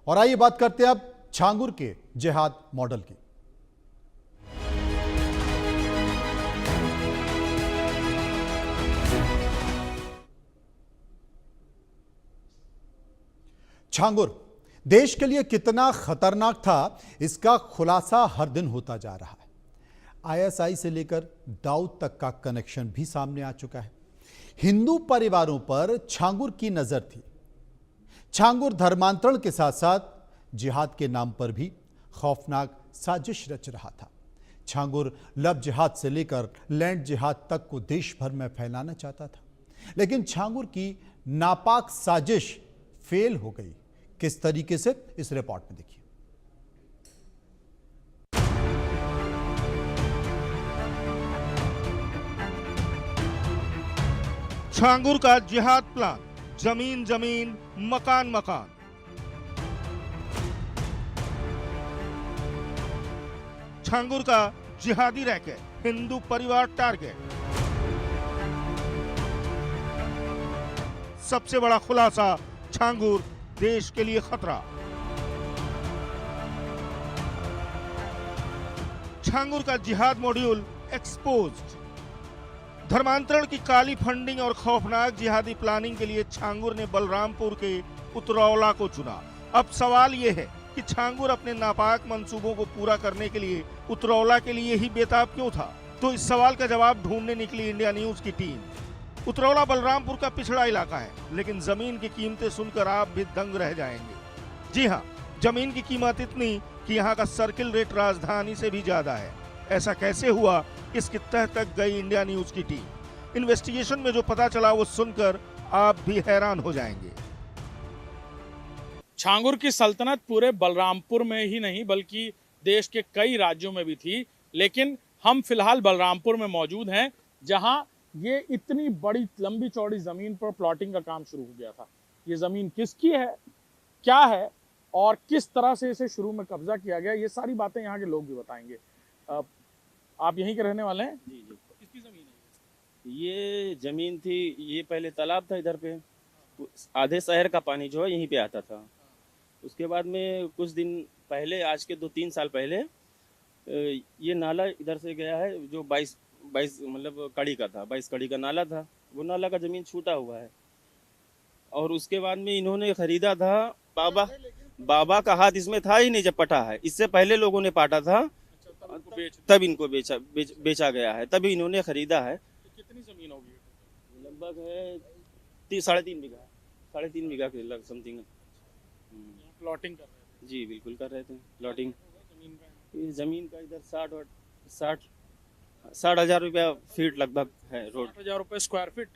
और आइए बात करते हैं अब छांगुर के जिहाद मॉडल की। छांगुर देश के लिए कितना खतरनाक था, इसका खुलासा हर दिन होता जा रहा है। आईएसआई से लेकर दाऊद तक का कनेक्शन भी सामने आ चुका है। हिंदू परिवारों पर छांगुर की नजर थी। छांगुर धर्मांतरण के साथ साथ जिहाद के नाम पर भी खौफनाक साजिश रच रहा था। छांगुर लव जिहाद से लेकर लैंड जिहाद तक को देश भर में फैलाना चाहता था, लेकिन छांगुर की नापाक साजिश फेल हो गई। किस तरीके से, इस रिपोर्ट में देखिए। छांगुर का जिहाद प्लान, जमीन जमीन मकान मकान। छांगुर का जिहादी रैकेट, हिंदू परिवार टारगेट। सबसे बड़ा खुलासा, छांगुर देश के लिए खतरा। छांगुर का जिहाद मॉड्यूल एक्सपोज्ड। धर्मांतरण की काली फंडिंग और खौफनाक जिहादी प्लानिंग के लिए छांगुर ने बलरामपुर के उतरौला को चुना। अब सवाल यह है कि छांगुर अपने नापाक मंसूबों को पूरा करने के लिए उतरौला के लिए ही बेताब क्यों था? तो इस सवाल का जवाब ढूंढने निकली इंडिया न्यूज की टीम। उतरौला बलरामपुर का पिछड़ा इलाका है, लेकिन जमीन की कीमतें सुनकर आप भी दंग रह जाएंगे। जी हाँ, जमीन की कीमत इतनी कि यहाँ का सर्किल रेट राजधानी से भी ज्यादा है। ऐसा कैसे हुआ, इसकी तह तक गई इंडिया न्यूज की टीम। इन्वेस्टिगेशन में जो पता चला वो सुनकर आप भी हैरान हो जाएंगे। छांगुर की सल्तनत पूरे बलरामपुर में ही नहीं बल्कि देश के कई राज्यों में भी थी, लेकिन हम फिलहाल बलरामपुर में मौजूद हैं, जहां ये इतनी बड़ी लंबी चौड़ी जमीन पर प्लॉटिंग का काम शुरू हो गया था। ये जमीन किसकी है, क्या है और किस तरह से इसे शुरू में कब्जा किया गया, ये सारी बातें यहाँ के लोग भी बताएंगे। आप यहीं के रहने वाले हैं? जी जी। किसकी जमीन है ये जमीन थी, ये पहले तालाब था इधर पे, आधे शहर का पानी जो है यहीं पे आता था। उसके बाद में कुछ दिन पहले, आज के 2-3 साल पहले, ये नाला इधर से गया है जो 22 मतलब कड़ी का था, 22 कड़ी का नाला था। वो नाला का जमीन छूटा हुआ है और उसके बाद में इन्होंने खरीदा था। बाबा का हाथ इसमें था ही नहीं जब पटा है। इससे पहले लोगों ने पाटा था, तब इनको बेचा गया है, तभी इन्होंने खरीदा है। तो कितनी जमीन होगी? लगभग है 3.5 बीघा, 3.5 बीघा के लग समथिंग। प्लॉटिंग कर रहे थे? जी बिल्कुल कर रहे थे प्लॉटिंग। जमीन का इधर 60,000 रुपया फीट लगभग है रोड। 60,000 रुपए स्क्वायर फीट।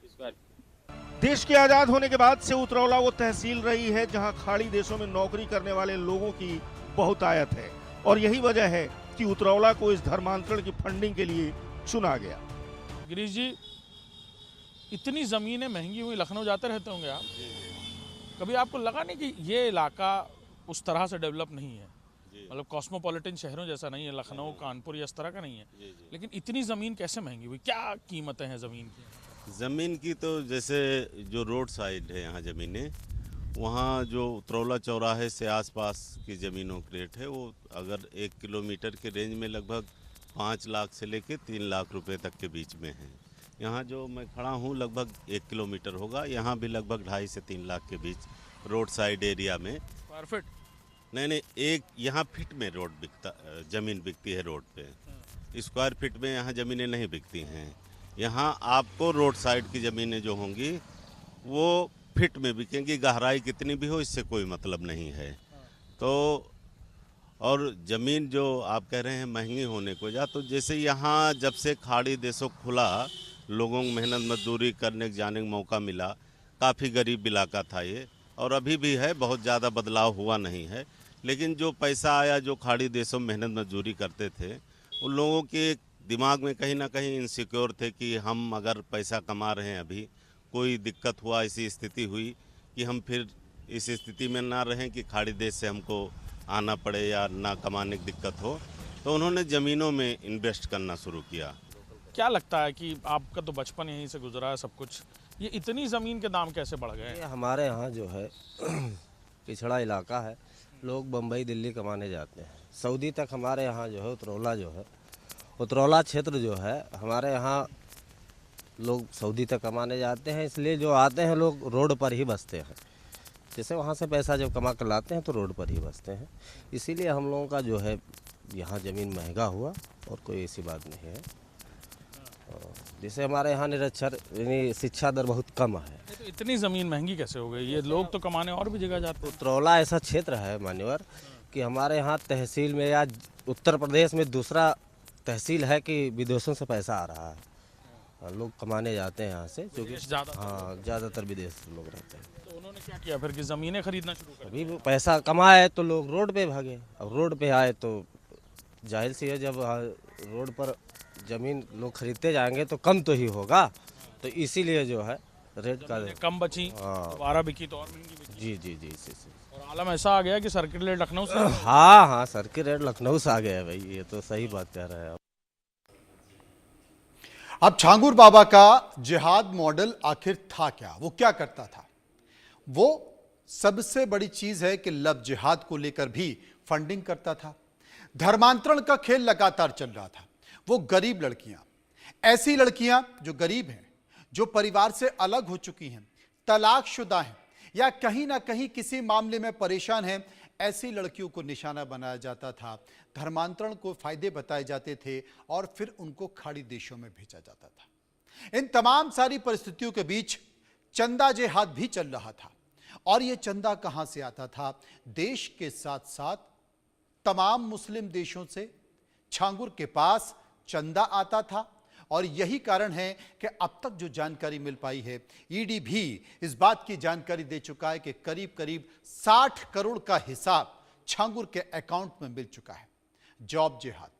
देश के आजाद होने के बाद से उतरौला वो तहसील रही है जहां खाड़ी देशों में नौकरी करने वाले लोगों की बहुतायत है, और यही वजह है कि उतरौला को इस धर्मांतरण की फंडिंग के लिए चुना गया। गिरीश जी, इतनी जमीनें महंगी हुई, लखनऊ जाते रहते होंगे आप, कभी आपको लगा नहीं कि ये इलाका उस तरह से डेवलप नहीं है? मतलब कॉस्मोपॉलिटन शहरों जैसा नहीं है, लखनऊ कानपुर या इस तरह का नहीं है, लेकिन इतनी ज़मीन कैसे महंगी हुई? क्या कीमतें हैं ज़मीन की? ज़मीन की तो जैसे जो रोड साइड है यहाँ ज़मीनें, वहाँ जो उतरौला चौराहे से आसपास की ज़मीनों की रेट है वो अगर 1 किलोमीटर के रेंज में लगभग 5 लाख से लेके 3 लाख रुपए तक के बीच में है। यहाँ जो मैं खड़ा हूँ लगभग 1 किलोमीटर होगा, यहाँ भी लगभग 2.5 से 3 लाख के बीच रोड साइड एरिया में। Square feet? नहीं, एक यहाँ फीट में रोड बिकता, ज़मीन बिकती है रोड पे। स्क्वायर फीट में यहाँ ज़मीनें नहीं बिकती हैं। यहाँ आपको रोड साइड की ज़मीनें जो होंगी वो फीट में बिकेंगी, गहराई कितनी भी हो इससे कोई मतलब नहीं है। तो और ज़मीन जो आप कह रहे हैं महंगी होने को जा, तो जैसे यहाँ जब से खाड़ी देशों खुला, लोगों को मेहनत मजदूरी करने जाने का मौका मिला। काफ़ी गरीब इलाका था ये, और अभी भी है, बहुत ज़्यादा बदलाव हुआ नहीं है। लेकिन जो पैसा आया, जो खाड़ी देशों में मेहनत मजदूरी करते थे, उन लोगों के दिमाग में कहीं ना कहीं इनसिक्योर थे कि हम अगर पैसा कमा रहे हैं, अभी कोई दिक्कत हुआ, ऐसी स्थिति हुई कि हम फिर इस स्थिति में ना रहें कि खाड़ी देश से हमको आना पड़े या ना कमाने की दिक्कत हो, तो उन्होंने ज़मीनों में इन्वेस्ट करना शुरू किया। क्या लगता है कि आपका तो बचपन यहीं से गुजरा है सब कुछ, ये इतनी ज़मीन के दाम कैसे बढ़ गए? ये हमारे यहाँ जो है पिछड़ा इलाका है, लोग बम्बई दिल्ली कमाने जाते हैं। सऊदी तक हमारे यहाँ जो है उतरौला जो है, उतरौला क्षेत्र जो है हमारे यहाँ लोग सऊदी तक कमाने जाते हैं, इसलिए जो आते हैं लोग रोड पर ही बसते हैं। जैसे वहाँ से पैसा जब कमा कर लाते हैं तो रोड पर ही बसते हैं। इसीलिए हम लोगों का जो है यहाँ ज़मीन महंगा हुआ, और कोई ऐसी बात नहीं है। जैसे हमारे यहाँ निरक्षर यानी शिक्षा दर बहुत कम है। तो इतनी ज़मीन महंगी कैसे हो गई? ये लोग तो कमाने और भी जगह जाते हैं। उतरौला ऐसा क्षेत्र है मान्यवर कि हमारे यहाँ तहसील में या उत्तर प्रदेश में दूसरा तहसील है कि विदेशों से पैसा आ रहा है। लोग कमाने जाते हैं यहाँ से, क्योंकि हाँ ज़्यादातर विदेश से लोग रहते हैं। तो उन्होंने क्या किया फिर कि ज़मीनें खरीदना शुरू कर दी? अभी पैसा कमाए तो लोग रोड पे भागे। अब रोड पे आए तो जाहिर सी है, जब रोड पर ज़मीन लोग खरीदते जाएंगे तो कम तो ही होगा, तो इसीलिए जो है रेट का कम बची, हाँ। दोबारा बिकी तो और महंगी बिकी। जी जी जी इसी से। और आलम ऐसा आ गया कि सर्किट रेट लखनऊ से हाँ हाँ, सर्किट रेट लखनऊ से आ गया है भाई, ये तो सही बात कह रहे हैं आप। अब छांगुर बाबा का जिहाद मॉडल आखिर था क्या? वो क्या करता था? वो सबसे बड़ी चीज है कि लव जिहाद को लेकर भी फंडिंग करता था। धर्मांतरण का खेल लगातार चल रहा था। वो गरीब लड़कियां, ऐसी लड़कियां जो गरीब हैं, जो परिवार से अलग हो चुकी हैं, तलाकशुदा हैं या कहीं ना कहीं किसी मामले में परेशान हैं, ऐसी लड़कियों को निशाना बनाया जाता था। धर्मांतरण को फायदे बताए जाते थे और फिर उनको खाड़ी देशों में भेजा जाता था। इन तमाम सारी परिस्थितियों के बीच चंदा जिहाद भी चल रहा था। और यह चंदा कहां से आता था? देश के साथ साथ तमाम मुस्लिम देशों से छांगुर के पास चंदा आता था। और यही कारण है कि अब तक जो जानकारी मिल पाई है, ईडी भी इस बात की जानकारी दे चुका है कि करीब करीब 60 करोड़ का हिसाब छांगुर के अकाउंट में मिल चुका है। जॉब जिहाद,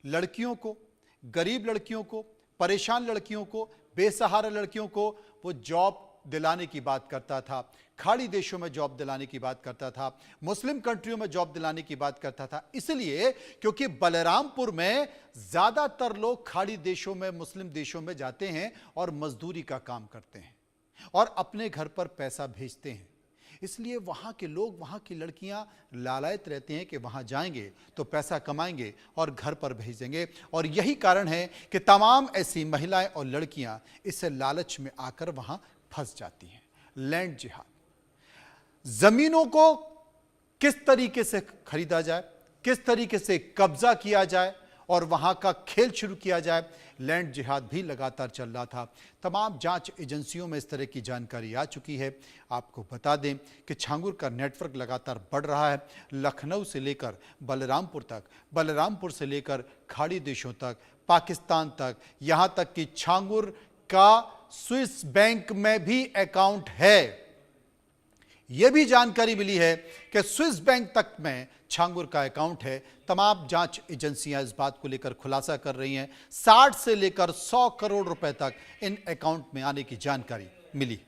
लड़कियों को, गरीब लड़कियों को, परेशान लड़कियों को, बेसहारा लड़कियों को वो जॉब दिलाने की बात करता था। खाड़ी देशों में जॉब दिलाने की बात करता था, मुस्लिम कंट्रियों में जॉब दिलाने की बात करता था। इसलिए क्योंकि बलरामपुर में ज्यादातर लोग खाड़ी देशों में, मुस्लिम देशों में जाते हैं और मजदूरी का काम करते हैं और अपने घर पर पैसा भेजते हैं। इसलिए वहां के लोग, वहां की लड़कियां लालायत रहते हैं कि वहां जाएंगे तो पैसा कमाएंगे और घर पर भेजेंगे। और यही कारण है कि तमाम ऐसी महिलाएं और लड़कियां इस लालच में आकर वहां फंस जाती हैं। लैंड जिहाद, जमीनों को किस तरीके से खरीदा जाए, किस तरीके से कब्जा किया जाए और वहां का खेल शुरू किया जाए, लैंड जिहाद भी लगातार चल रहा था। तमाम जांच एजेंसियों में इस तरह की जानकारी आ चुकी है। आपको बता दें कि छांगुर का नेटवर्क लगातार बढ़ रहा है। लखनऊ से लेकर बलरामपुर तक, बलरामपुर से लेकर खाड़ी देशों तक, पाकिस्तान तक, यहां तक कि छांगुर का स्विस बैंक में भी अकाउंट है। यह भी जानकारी मिली है कि स्विस बैंक तक में छांगुर का अकाउंट है। तमाम जांच एजेंसियां इस बात को लेकर खुलासा कर रही हैं। 60 से लेकर 100 करोड़ रुपए तक इन अकाउंट में आने की जानकारी मिली।